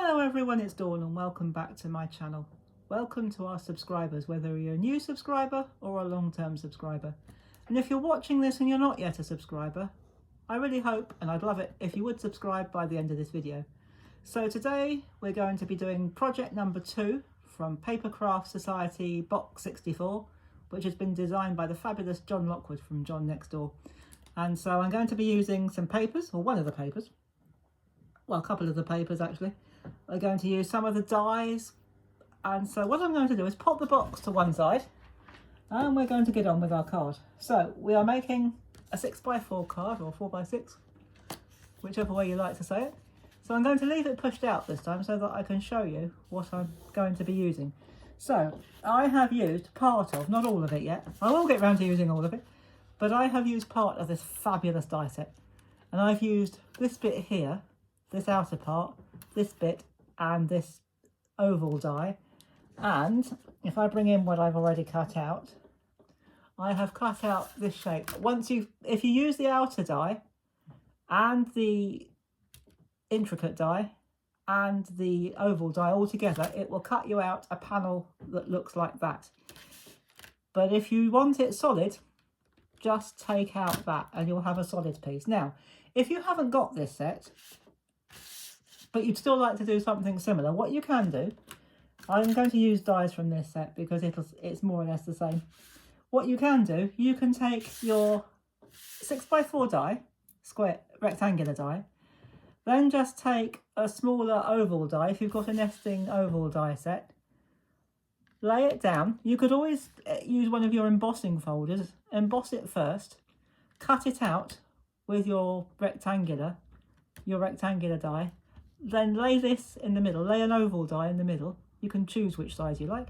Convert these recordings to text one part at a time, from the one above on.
Hello everyone, it's Dawn and welcome back to my channel. Welcome to our subscribers, whether you're a new subscriber or a long-term subscriber. And if you're watching this and you're not yet a subscriber, I really hope and I'd love it if you would subscribe by the end of this video. So today we're going to be doing project number 2 from Papercraft Society Box 64, which has been designed by the fabulous John Lockwood from John Next Door. And so I'm going to be using some papers, or one of the papers, well, a couple of the papers actually. We're going to use some of the dies, and so what I'm going to do is pop the box to one side and we're going to get on with our card. So we are making a 6x4 card, or 4x6, whichever way you like to say it. So I'm going to leave it pushed out this time so that I can show you what I'm going to be using. So I have used part of, not all of it yet, I will get round to using all of it, but I have used part of this fabulous die set. And I've used this bit here, this outer part, this bit and this oval die. And if I bring in what I've already cut out, I have cut out this shape. If you use the outer die and the intricate die and the oval die all together, it will cut you out a panel that looks like that. But if you want it solid, just take out that and you'll have a solid piece. Now, if you haven't got this set, but you'd still like to do something similar, what you can do, I'm going to use dies from this set because it's more or less the same. What you can do, you can take your 6x4 die, square rectangular die, then just take a smaller oval die, if you've got a nesting oval die set, lay it down. You could always use one of your embossing folders, emboss it first, cut it out with your rectangular die, then lay this in the middle, lay an oval die in the middle. You can choose which size you like,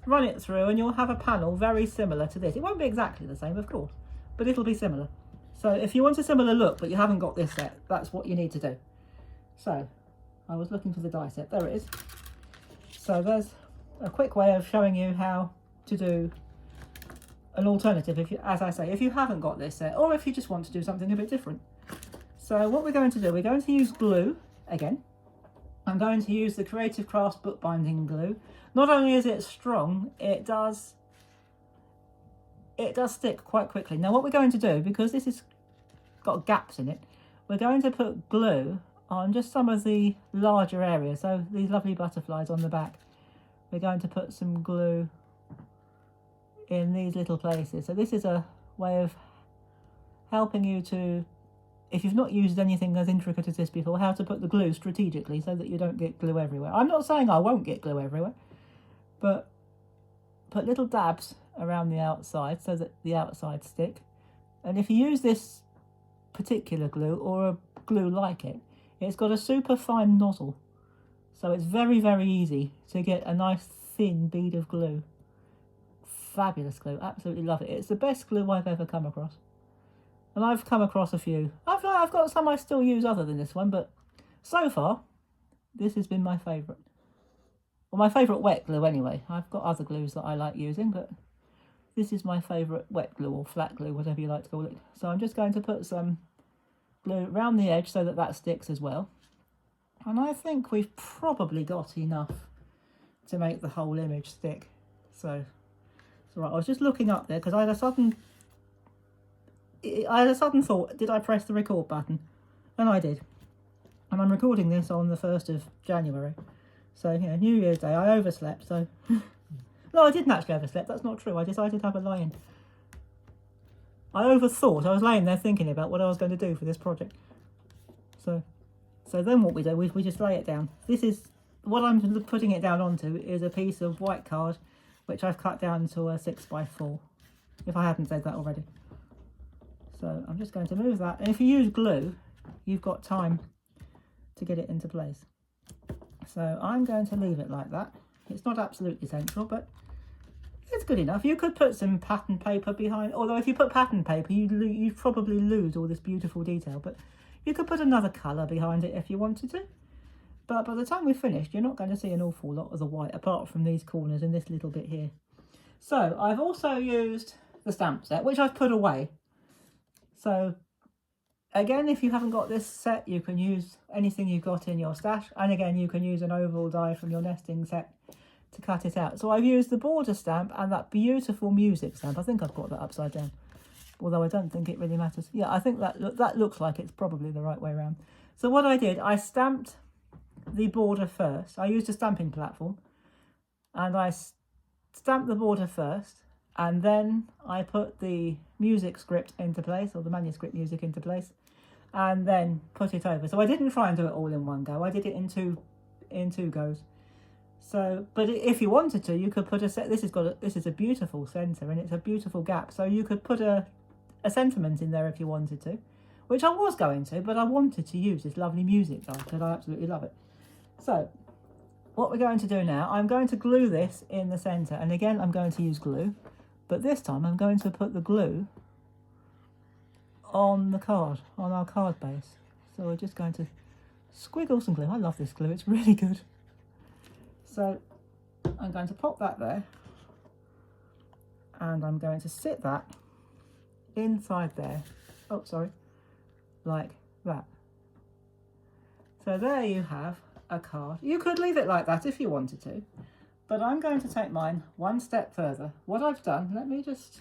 run it through and you'll have a panel very similar to this. It won't be exactly the same, of course, but it'll be similar. So if you want a similar look but you haven't got this set, that's what you need to do. So I was looking for the die set, there it is. So there's a quick way of showing you how to do an alternative, as I say, if you haven't got this set, or if you just want to do something a bit different. So what we're going to do, we're going to use glue again. I'm going to use the Creative Crafts bookbinding glue. Not only is it strong, it does stick quite quickly. Now what we're going to do, because this has got gaps in it, we're going to put glue on just some of the larger areas. So these lovely butterflies on the back, we're going to put some glue in these little places. So this is a way of helping you to, if you've not used anything as intricate as this before, how to put the glue strategically so that you don't get glue everywhere. I'm not saying I won't get glue everywhere, but put little dabs around the outside so that the outsides stick. And if you use this particular glue or a glue like it, it's got a super fine nozzle. So it's very, very easy to get a nice thin bead of glue. Fabulous glue, absolutely love it. It's the best glue I've ever come across. And I've come across a few. I've got some I still use other than this one, but so far, this has been my favourite. Well, my favourite wet glue anyway. I've got other glues that I like using, but this is my favourite wet glue or flat glue, whatever you like to call it. So I'm just going to put some glue around the edge so that that sticks as well. And I think we've probably got enough to make the whole image stick. So it's all right. I was just looking up there because I had a sudden thought, did I press the record button? And I did. And I'm recording this on the 1st of January. So, yeah, New Year's Day. I overslept, so... No, I didn't actually overslept. That's not true. I decided to have a lie-in. I overthought. I was laying there thinking about what I was going to do for this project. So then what we do, we just lay it down. This is... What I'm putting it down onto is a piece of white card, which I've cut down to a 6x4, if I hadn't said that already. So I'm just going to move that. And if you use glue, you've got time to get it into place. So I'm going to leave it like that. It's not absolutely central, but it's good enough. You could put some pattern paper behind, although if you put pattern paper, you'd probably lose all this beautiful detail. But you could put another colour behind it if you wanted to. But by the time we've finished, you're not going to see an awful lot of the white, apart from these corners and this little bit here. So I've also used the stamp set, which I've put away. So Again, if you haven't got this set, you can use anything you've got in your stash. And again, you can use an oval die from your nesting set to cut it out. So I've used the border stamp and that beautiful music stamp. I think I've got that upside down, although I don't think it really matters. Yeah, I think that looks like it's probably the right way around. So what I did, I stamped the border first. I used a stamping platform and I stamped the border first, and then I put the music script into place, or the manuscript music into place, and then put it over. So I didn't try and do it all in one go. I did it in two goes. So, but if you wanted to, you could put this is a beautiful centre and it's a beautiful gap. So you could put a sentiment in there if you wanted to, which I was going to, but I wanted to use this lovely music because I absolutely love it. So what we're going to do now, I'm going to glue this in the centre, and again I'm going to use glue, but this time I'm going to put the glue on the card, on our card base. So we're just going to squiggle some glue. I love this glue, it's really good. So I'm going to pop that there, and I'm going to sit that inside there. Oh, sorry, like that. So there you have a card. You could leave it like that if you wanted to, but I'm going to take mine one step further. What I've done, let me just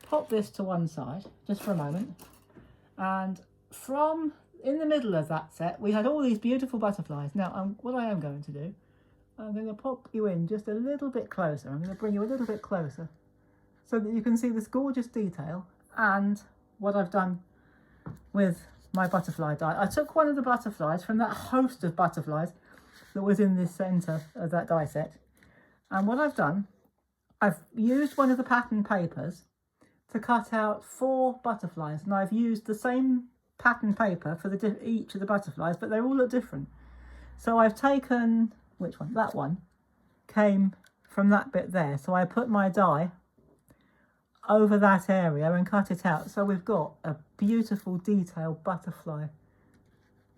pop this to one side just for a moment, and from in the middle of that set we had all these beautiful butterflies. Now what I am going to do, I'm going to pop you in just a little bit closer. I'm going to bring you a little bit closer so that you can see this gorgeous detail and what I've done with my butterfly die. I took one of the butterflies from that host of butterflies that was in this centre of that die set, and what I've done, I've used one of the pattern papers to cut out 4 butterflies, and I've used the same pattern paper for each of the butterflies, but they all look different. So I've taken, which one? That one came from that bit there, so I put my die over that area and cut it out. So we've got a beautiful detailed butterfly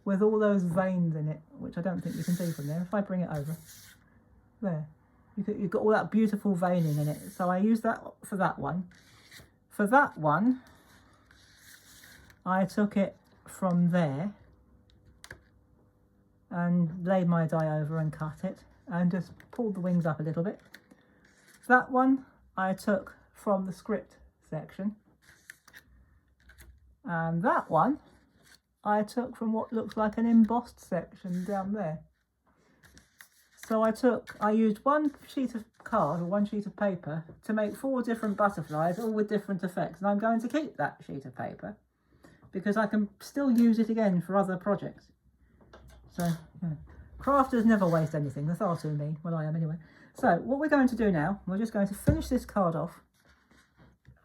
with all those veins in it, which I don't think you can see from there. If I bring it over, there, you've got all that beautiful veining in it. So I used that for that one. For that one, I took it from there and laid my die over and cut it and just pulled the wings up a little bit. That one I took from the script section, and that one I took from what looks like an embossed section down there. So I used one sheet of card or one sheet of paper to make 4 different butterflies, all with different effects, and I'm going to keep that sheet of paper because I can still use it again for other projects. So yeah. Crafters never waste anything, that's far too mean. Well, I am anyway. So what we're going to do now, we're just going to finish this card off,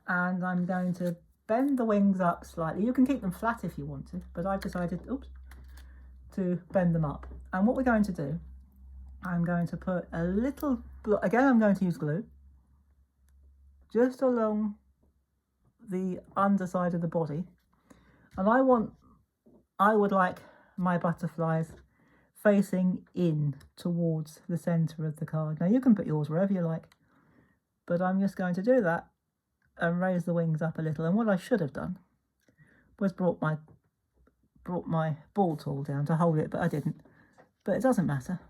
and I'm going to bend the wings up slightly. You can keep them flat if you want to, but I've decided, to bend them up. And what we're going to do, I'm going to put a little, again I'm going to use glue, just along the underside of the body. And I would like my butterflies facing in towards the centre of the card. Now you can put yours wherever you like, but I'm just going to do that and raise the wings up a little. And what I should have done was brought my ball tool down to hold it, but I didn't. But it doesn't matter.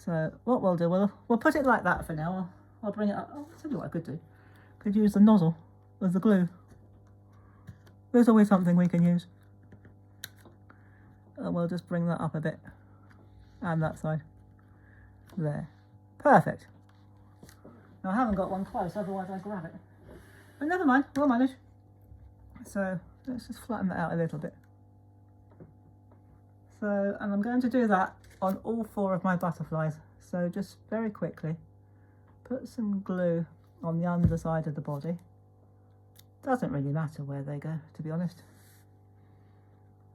So what we'll do, we'll put it like that for now. I'll bring it up. Oh, I'll tell you what I could do. Could use the nozzle of the glue. There's always something we can use. And we'll just bring that up a bit. And that side. There. Perfect. Now I haven't got one close, otherwise I'd grab it. But never mind, we'll manage. So let's just flatten that out a little bit. So, and I'm going to do that on all 4 of my butterflies. So just very quickly, put some glue on the underside of the body. Doesn't really matter where they go, to be honest.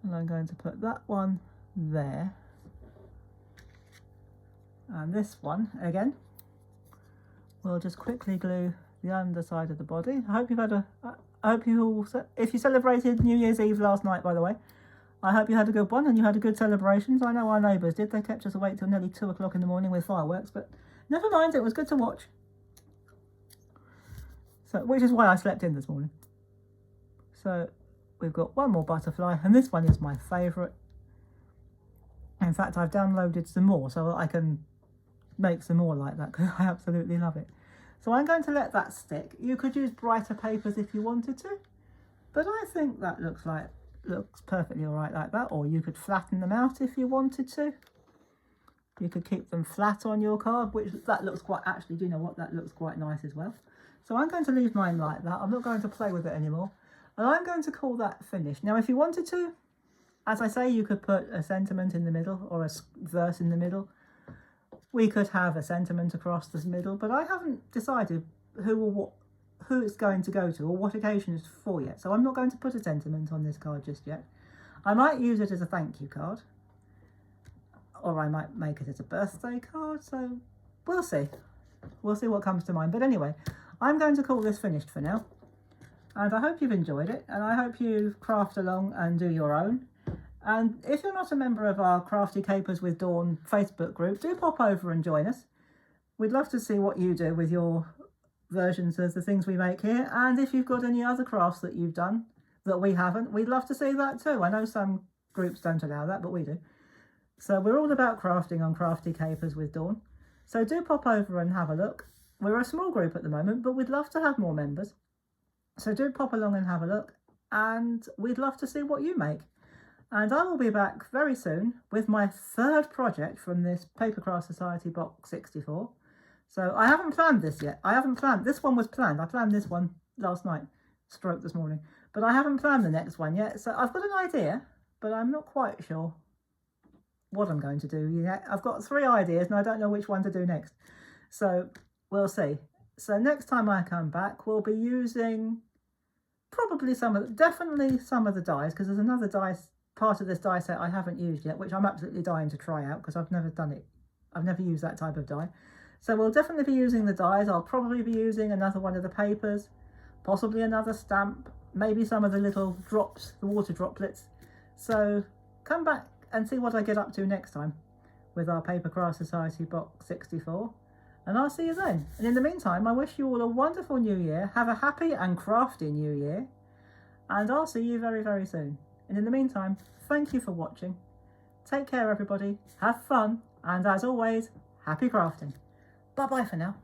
And I'm going to put that one there. And this one, again, we'll just quickly glue the underside of the body. I hope you've had if you celebrated New Year's Eve last night, by the way, I hope you had a good one and you had a good celebrations. I know our neighbours did. They kept us awake till nearly 2 o'clock in the morning with fireworks, but never mind, it was good to watch. So, which is why I slept in this morning. So we've got one more butterfly, and this one is my favourite. In fact, I've downloaded some more so I can make some more like that because I absolutely love it. So I'm going to let that stick. You could use brighter papers if you wanted to, but I think that looks perfectly all right like that. Or you could flatten them out if you wanted to. You could keep them flat on your card, which that looks quite, actually, do you know what, that looks quite nice as well. So I'm going to leave mine like that. I'm not going to play with it anymore, and I'm going to call that finished. Now if you wanted to, as I say, you could put a sentiment in the middle or a verse in the middle. We could have a sentiment across this middle, but I haven't decided who it's going to go to or what occasion it's for yet. So I'm not going to put a sentiment on this card just yet. I might use it as a thank you card, or I might make it as a birthday card. So we'll see. We'll see what comes to mind. But anyway, I'm going to call this finished for now. And I hope you've enjoyed it, and I hope you craft along and do your own. And if you're not a member of our Crafty Capers with Dawn Facebook group, do pop over and join us. We'd love to see what you do with your versions of the things we make here. And if you've got any other crafts that you've done that we haven't, we'd love to see that too. I know some groups don't allow that, but we do. So we're all about crafting on Crafty Capers with Dawn. So do pop over and have a look. We're a small group at the moment, but we'd love to have more members. So do pop along and have a look. And we'd love to see what you make. And I will be back very soon with my third project from this Papercraft Society box 64. So I haven't planned this yet. This one was planned. I planned this one last night, stroke this morning. But I haven't planned the next one yet. So I've got an idea, but I'm not quite sure what I'm going to do yet. I've got 3 ideas and I don't know which one to do next. So we'll see. So next time I come back, we'll be using probably definitely some of the dies, because there's another part of this die set I haven't used yet, which I'm absolutely dying to try out because I've never done it. I've never used that type of die. So we'll definitely be using the dies. I'll probably be using another one of the papers, possibly another stamp, maybe some of the little drops, the water droplets. So come back and see what I get up to next time with our Papercraft Society box 64. And I'll see you then. And in the meantime, I wish you all a wonderful new year. Have a happy and crafty new year. And I'll see you very, very soon. And in the meantime, thank you for watching. Take care, everybody. Have fun. And as always, happy crafting. Bye-bye for now.